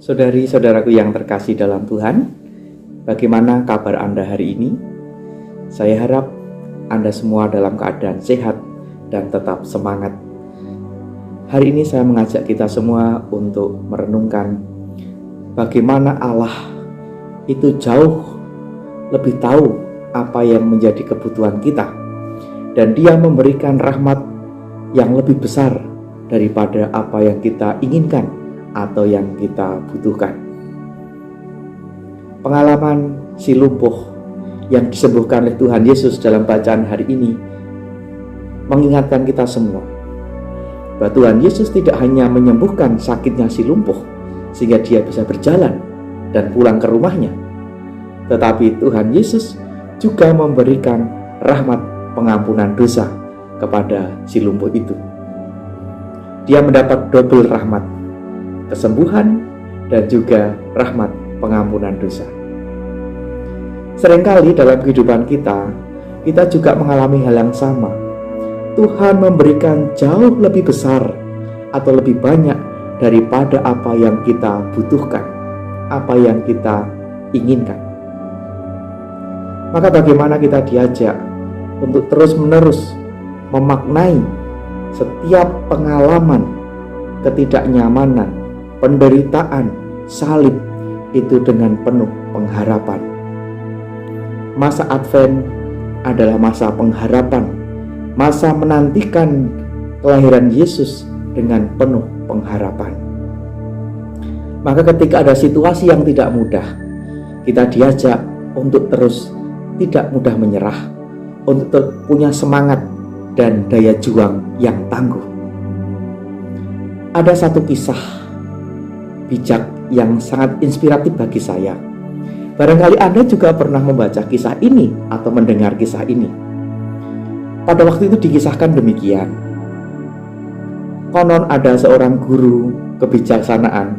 Saudari-saudaraku yang terkasih dalam Tuhan, bagaimana kabar Anda hari ini? Saya harap Anda semua dalam keadaan sehat dan tetap semangat. Hari ini saya mengajak kita semua untuk merenungkan bagaimana Allah itu jauh lebih tahu apa yang menjadi kebutuhan kita, dan Dia memberikan rahmat yang lebih besar daripada apa yang kita inginkan atau yang kita butuhkan. Pengalaman si lumpuh yang disembuhkan oleh Tuhan Yesus dalam bacaan hari ini mengingatkan kita semua bahwa Tuhan Yesus tidak hanya menyembuhkan sakitnya si lumpuh sehingga dia bisa berjalan dan pulang ke rumahnya, tetapi Tuhan Yesus juga memberikan rahmat pengampunan dosa kepada si lumpuh itu. Dia mendapat double rahmat, kesembuhan dan juga rahmat pengampunan dosa. Seringkali dalam kehidupan kita juga mengalami hal yang sama. Tuhan memberikan jauh lebih besar atau lebih banyak daripada apa yang kita butuhkan, apa yang kita inginkan. Maka bagaimana kita diajak untuk terus-menerus memaknai setiap pengalaman ketidaknyamanan, penderitaan, salib itu dengan penuh pengharapan. Masa Advent adalah masa pengharapan, masa menantikan kelahiran Yesus dengan penuh pengharapan. Maka ketika ada situasi yang tidak mudah, kita diajak untuk terus tidak mudah menyerah, untuk punya semangat dan daya juang yang tangguh. Ada satu kisah bijak yang sangat inspiratif bagi saya. Barangkali Anda juga pernah membaca kisah ini atau mendengar kisah ini. Pada waktu itu dikisahkan demikian. Konon ada seorang guru kebijaksanaan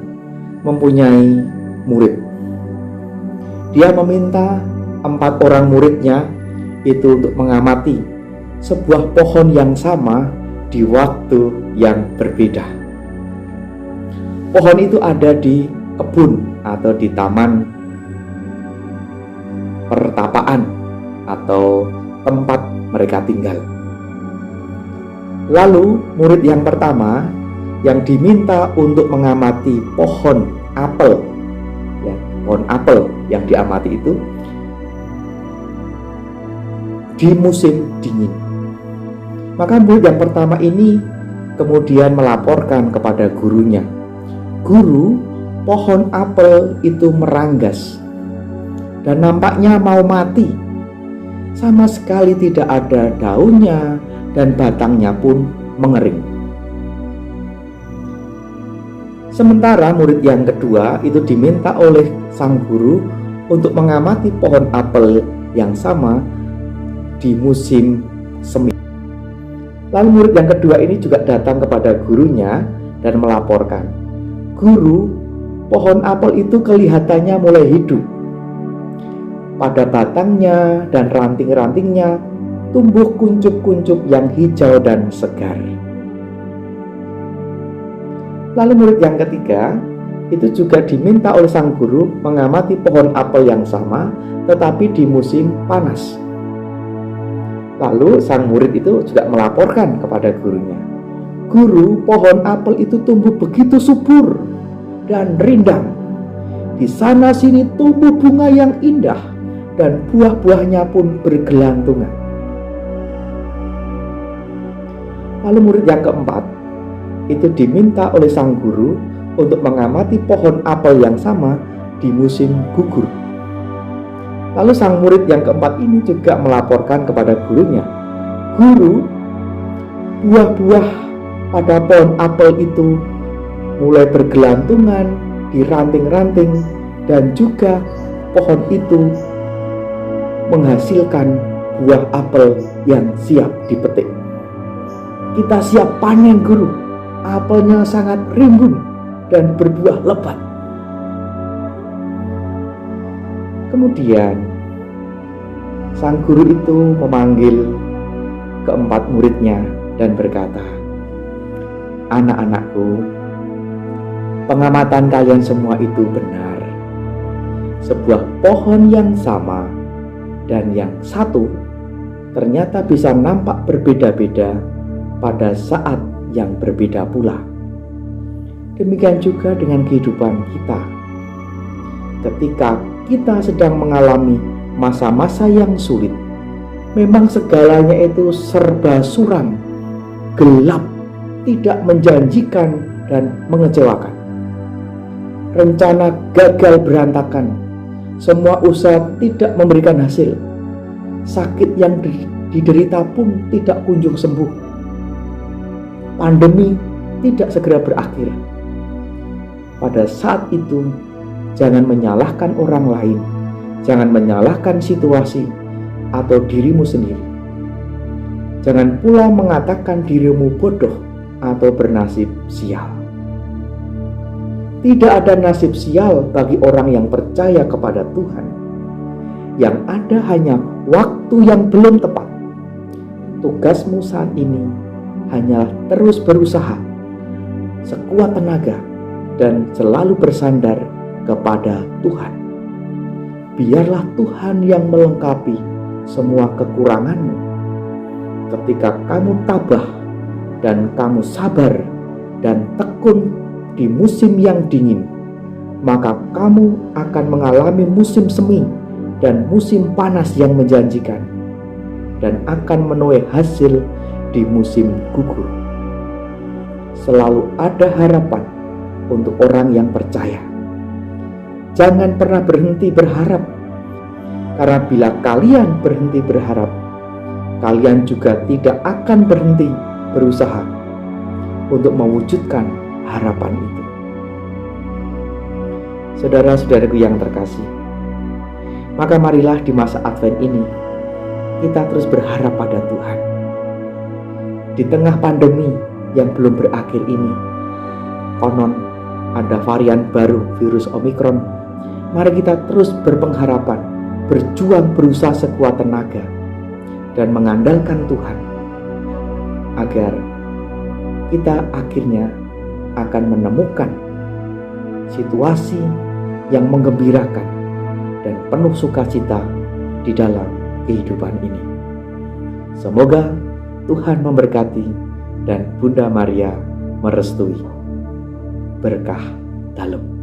mempunyai murid. Dia meminta 4 orang muridnya itu untuk mengamati sebuah pohon yang sama di waktu yang berbeda. Pohon itu ada di kebun atau di taman pertapaan atau tempat mereka tinggal. Lalu murid yang pertama yang diminta untuk mengamati pohon apel, pohon apel yang diamati itu di musim dingin. Maka murid yang pertama ini kemudian melaporkan kepada gurunya, "Guru, pohon apel itu meranggas dan nampaknya mau mati. Sama sekali tidak ada daunnya dan batangnya pun mengering." Sementara murid yang kedua itu diminta oleh sang guru untuk mengamati pohon apel yang sama di musim semi. Lalu murid yang kedua ini juga datang kepada gurunya dan melaporkan, "Guru, pohon apel itu kelihatannya mulai hidup. Pada batangnya dan ranting-rantingnya tumbuh kuncup-kuncup yang hijau dan segar." Lalu murid yang ketiga itu juga diminta oleh sang guru mengamati pohon apel yang sama tetapi di musim panas. Lalu sang murid itu juga melaporkan kepada gurunya, "Guru, pohon apel itu tumbuh begitu subur dan rindang. Di sana sini tumbuh bunga yang indah dan buah-buahnya pun bergelantungan." Lalu murid yang keempat itu diminta oleh sang guru untuk mengamati pohon apel yang sama di musim gugur. Lalu sang murid yang keempat ini juga melaporkan kepada gurunya, "Guru, buah-buah pada pohon apel itu mulai bergelantungan di ranting-ranting dan juga pohon itu menghasilkan buah apel yang siap dipetik. Kita siap panen, Guru. Apelnya sangat rimbun dan berbuah lebat." Kemudian sang guru itu memanggil keempat muridnya dan berkata, "Anak-anakku, pengamatan kalian semua itu benar. Sebuah pohon yang sama dan yang satu ternyata bisa nampak berbeda-beda pada saat yang berbeda pula. Demikian juga dengan kehidupan kita. Ketika kita sedang mengalami masa-masa yang sulit, memang segalanya itu serba suram, gelap, tidak menjanjikan dan mengecewakan. Rencana gagal berantakan, semua usaha tidak memberikan hasil. Sakit yang diderita pun tidak kunjung sembuh. Pandemi tidak segera berakhir. Pada saat itu, jangan menyalahkan orang lain, jangan menyalahkan situasi atau dirimu sendiri. Jangan pula mengatakan dirimu bodoh atau bernasib sial. Tidak ada nasib sial bagi orang yang percaya kepada Tuhan. Yang ada hanya waktu yang belum tepat. Tugasmu saat ini hanyalah terus berusaha sekuat tenaga dan selalu bersandar kepada Tuhan. Biarlah Tuhan yang melengkapi semua kekuranganmu. Ketika kamu tabah dan kamu sabar dan tekun di musim yang dingin, maka kamu akan mengalami musim semi dan musim panas yang menjanjikan, dan akan menuai hasil di musim gugur. Selalu ada harapan untuk orang yang percaya. Jangan pernah berhenti berharap, karena bila kalian berhenti berharap, kalian juga tidak akan berhenti berusaha untuk mewujudkan harapan itu. Saudara-saudaraku yang terkasih, maka marilah di masa Advent ini kita terus berharap pada Tuhan. Di tengah pandemi yang belum berakhir ini, konon ada varian baru virus Omikron. Mari kita terus berpengharapan, berjuang berusaha sekuat tenaga, dan mengandalkan Tuhan, agar kita akhirnya akan menemukan situasi yang menggembirakan dan penuh sukacita di dalam kehidupan ini. Semoga Tuhan memberkati dan Bunda Maria merestui. Berkah dalam.